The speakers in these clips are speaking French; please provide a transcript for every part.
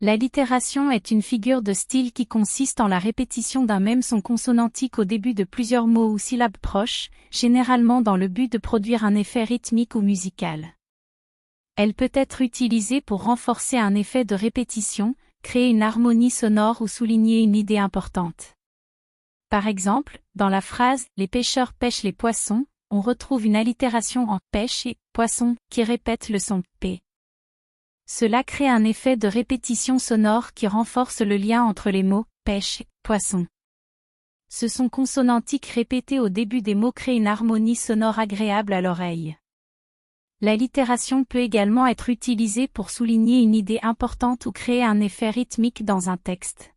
L'allitération est une figure de style qui consiste en la répétition d'un même son consonantique au début de plusieurs mots ou syllabes proches, généralement dans le but de produire un effet rythmique ou musical. Elle peut être utilisée pour renforcer un effet de répétition, créer une harmonie sonore ou souligner une idée importante. Par exemple, dans la phrase « Les pêcheurs pêchent les poissons », on retrouve une allitération en « pêche » et « poisson » qui répète le son « p ». Cela crée un effet de répétition sonore qui renforce le lien entre les mots « pêche » et « poisson ». Ce son consonantique répété au début des mots crée une harmonie sonore agréable à l'oreille. L'allitération peut également être utilisée pour souligner une idée importante ou créer un effet rythmique dans un texte.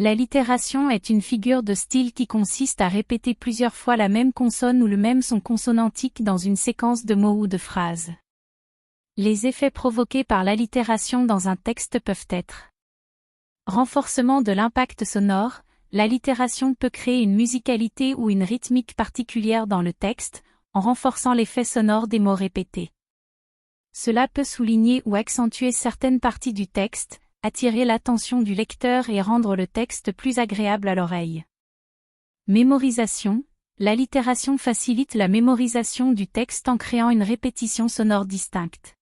L'allitération est une figure de style qui consiste à répéter plusieurs fois la même consonne ou le même son consonantique dans une séquence de mots ou de phrases. Les effets provoqués par l'allitération dans un texte peuvent être renforcement de l'impact sonore. L'allitération peut créer une musicalité ou une rythmique particulière dans le texte, en renforçant l'effet sonore des mots répétés. Cela peut souligner ou accentuer certaines parties du texte, attirer l'attention du lecteur et rendre le texte plus agréable à l'oreille. Mémorisation. L'allitération facilite la mémorisation du texte en créant une répétition sonore distincte.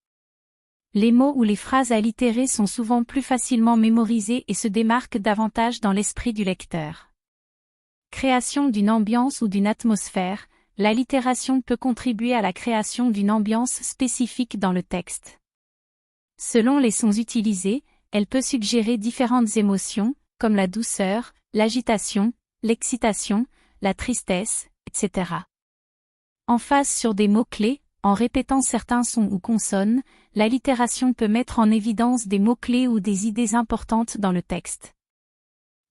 Les mots ou les phrases allitérées sont souvent plus facilement mémorisés et se démarquent davantage dans l'esprit du lecteur. Création d'une ambiance ou d'une atmosphère. L'allitération peut contribuer à la création d'une ambiance spécifique dans le texte. Selon les sons utilisés, elle peut suggérer différentes émotions, comme la douceur, l'agitation, l'excitation, la tristesse, etc. Emphase sur des mots-clés. En répétant certains sons ou consonnes, l'allitération peut mettre en évidence des mots-clés ou des idées importantes dans le texte.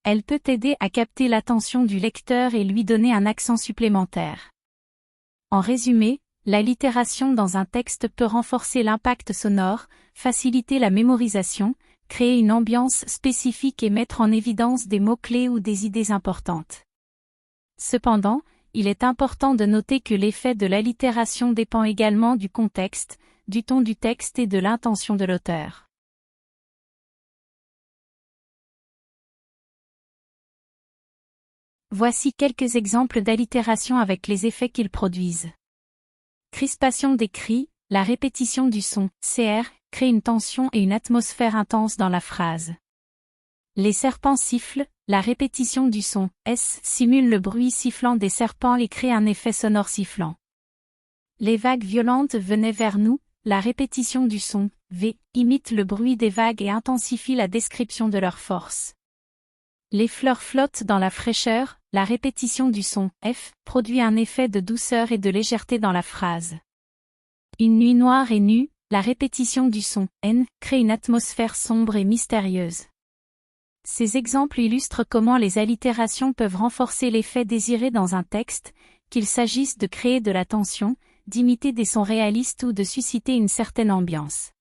Elle peut aider à capter l'attention du lecteur et lui donner un accent supplémentaire. En résumé, l'allitération dans un texte peut renforcer l'impact sonore, faciliter la mémorisation, créer une ambiance spécifique et mettre en évidence des mots-clés ou des idées importantes. Cependant, il est important de noter que l'effet de l'allitération dépend également du contexte, du ton du texte et de l'intention de l'auteur. Voici quelques exemples d'allitération avec les effets qu'ils produisent. Crispation des cris. La répétition du son « cr » crée une tension et une atmosphère intense dans la phrase. Les serpents sifflent. La répétition du son « s » simule le bruit sifflant des serpents et crée un effet sonore sifflant. Les vagues violentes venaient vers nous. La répétition du son « v » imite le bruit des vagues et intensifie la description de leur force. Les fleurs flottent dans la fraîcheur. La répétition du son « f » produit un effet de douceur et de légèreté dans la phrase. Une nuit noire et nue. La répétition du son « n » crée une atmosphère sombre et mystérieuse. Ces exemples illustrent comment les allitérations peuvent renforcer l'effet désiré dans un texte, qu'il s'agisse de créer de la tension, d'imiter des sons réalistes ou de susciter une certaine ambiance.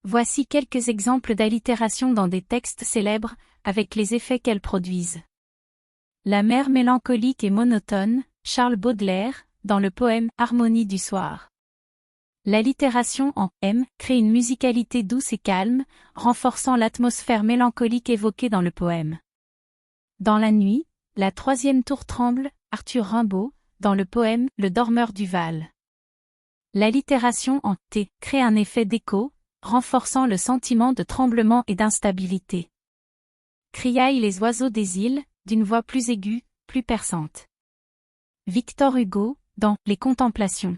Voici quelques exemples d'allitération dans des textes célèbres, avec les effets qu'elles produisent. La mer mélancolique et monotone, Charles Baudelaire, dans le poème « Harmonie du soir ». L'allitération en « m » crée une musicalité douce et calme, renforçant l'atmosphère mélancolique évoquée dans le poème. Dans la nuit, la troisième tour tremble, Arthur Rimbaud, dans le poème « Le dormeur du Val ». L'allitération en « t » crée un effet d'écho, renforçant le sentiment de tremblement et d'instabilité. Criaillent les oiseaux des îles, d'une voix plus aiguë, plus perçante. Victor Hugo, dans « Les Contemplations ».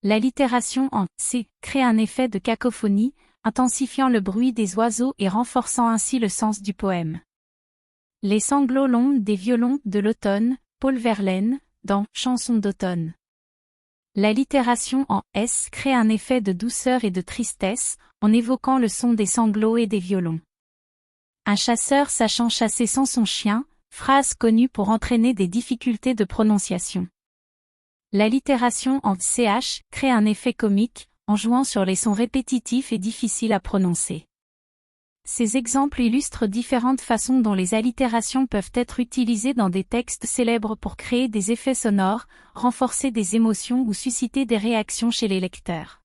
L'allitération en « c » crée un effet de cacophonie, intensifiant le bruit des oiseaux et renforçant ainsi le sens du poème. Les sanglots longs des violons de l'automne, Paul Verlaine, dans « Chanson d'automne ». L'allitération en « s » crée un effet de douceur et de tristesse, en évoquant le son des sanglots et des violons. Un chasseur sachant chasser sans son chien, phrase connue pour entraîner des difficultés de prononciation. L'allitération en « ch » crée un effet comique, en jouant sur les sons répétitifs et difficiles à prononcer. Ces exemples illustrent différentes façons dont les allitérations peuvent être utilisées dans des textes célèbres pour créer des effets sonores, renforcer des émotions ou susciter des réactions chez les lecteurs.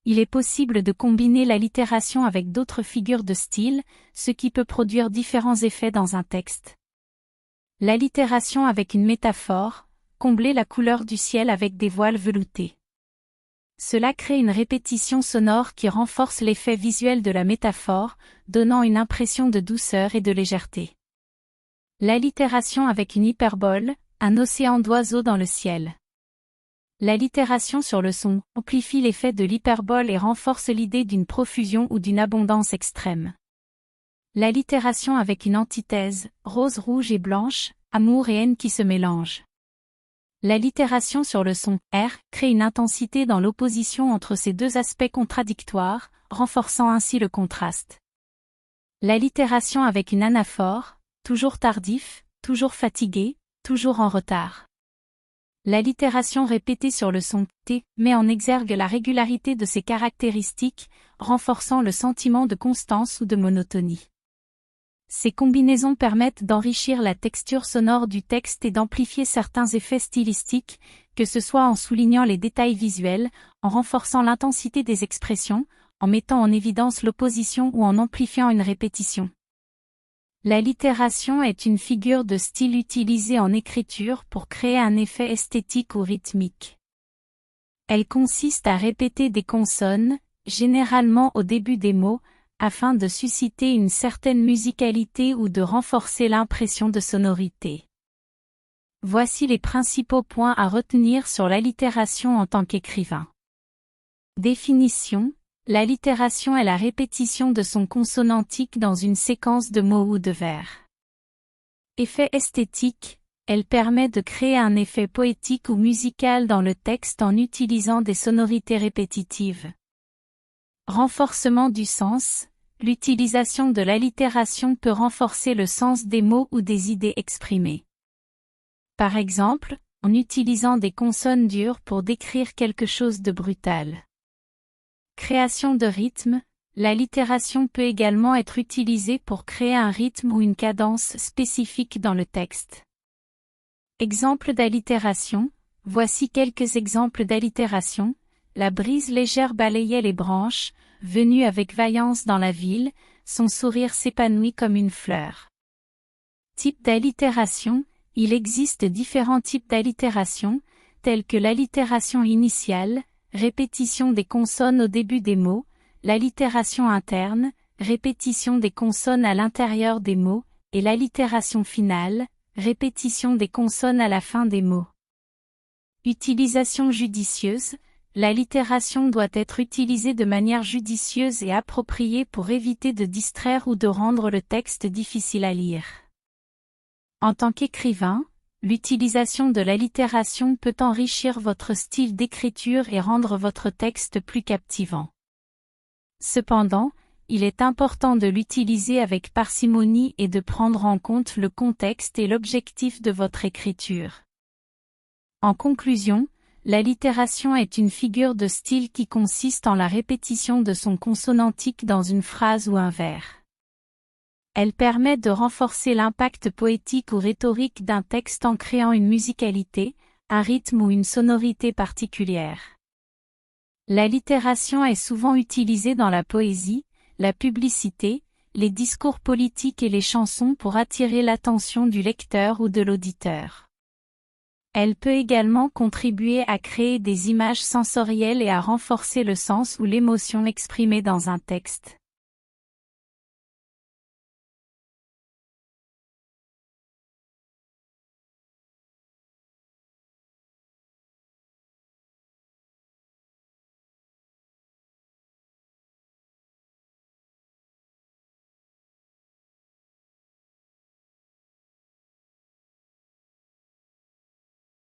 Il est possible de combiner l'allitération avec d'autres figures de style, ce qui peut produire différents effets dans un texte. L'allitération avec une métaphore, combler la couleur du ciel avec des voiles veloutés. Cela crée une répétition sonore qui renforce l'effet visuel de la métaphore, donnant une impression de douceur et de légèreté. L'allitération avec une hyperbole, un océan d'oiseaux dans le ciel. L'allitération sur le son amplifie l'effet de l'hyperbole et renforce l'idée d'une profusion ou d'une abondance extrême. L'allitération avec une antithèse, rose, rouge et blanche, amour et haine qui se mélangent. L'allitération sur le son R crée une intensité dans l'opposition entre ces deux aspects contradictoires, renforçant ainsi le contraste. L'allitération avec une anaphore, toujours tardif, toujours fatigué, toujours en retard. L'allitération répétée sur le son T met en exergue la régularité de ses caractéristiques, renforçant le sentiment de constance ou de monotonie. Ces combinaisons permettent d'enrichir la texture sonore du texte et d'amplifier certains effets stylistiques, que ce soit en soulignant les détails visuels, en renforçant l'intensité des expressions, en mettant en évidence l'opposition ou en amplifiant une répétition. L'allitération est une figure de style utilisée en écriture pour créer un effet esthétique ou rythmique. Elle consiste à répéter des consonnes, généralement au début des mots, afin de susciter une certaine musicalité ou de renforcer l'impression de sonorité. Voici les principaux points à retenir sur l'allitération en tant qu'écrivain. Définition: l'allitération est la répétition de son consonantique dans une séquence de mots ou de vers. Effet esthétique: elle permet de créer un effet poétique ou musical dans le texte en utilisant des sonorités répétitives. Renforcement du sens: l'utilisation de l'allitération peut renforcer le sens des mots ou des idées exprimées. Par exemple, en utilisant des consonnes dures pour décrire quelque chose de brutal. Création de rythme: l'allitération peut également être utilisée pour créer un rythme ou une cadence spécifique dans le texte. Exemple d'allitération: voici quelques exemples d'allitération. La brise légère balayait les branches, venue avec vaillance dans la ville, son sourire s'épanouit comme une fleur. Type d'allitération: il existe différents types d'allitération, tels que l'allitération initiale, répétition des consonnes au début des mots, l'allitération interne, répétition des consonnes à l'intérieur des mots, et l'allitération finale, répétition des consonnes à la fin des mots. Utilisation judicieuse: l'allitération doit être utilisée de manière judicieuse et appropriée pour éviter de distraire ou de rendre le texte difficile à lire. En tant qu'écrivain, l'utilisation de l'allitération peut enrichir votre style d'écriture et rendre votre texte plus captivant. Cependant, il est important de l'utiliser avec parcimonie et de prendre en compte le contexte et l'objectif de votre écriture. En conclusion, l'allitération est une figure de style qui consiste en la répétition de son consonantique dans une phrase ou un vers. Elle permet de renforcer l'impact poétique ou rhétorique d'un texte en créant une musicalité, un rythme ou une sonorité particulière. L'allitération est souvent utilisée dans la poésie, la publicité, les discours politiques et les chansons pour attirer l'attention du lecteur ou de l'auditeur. Elle peut également contribuer à créer des images sensorielles et à renforcer le sens ou l'émotion exprimée dans un texte.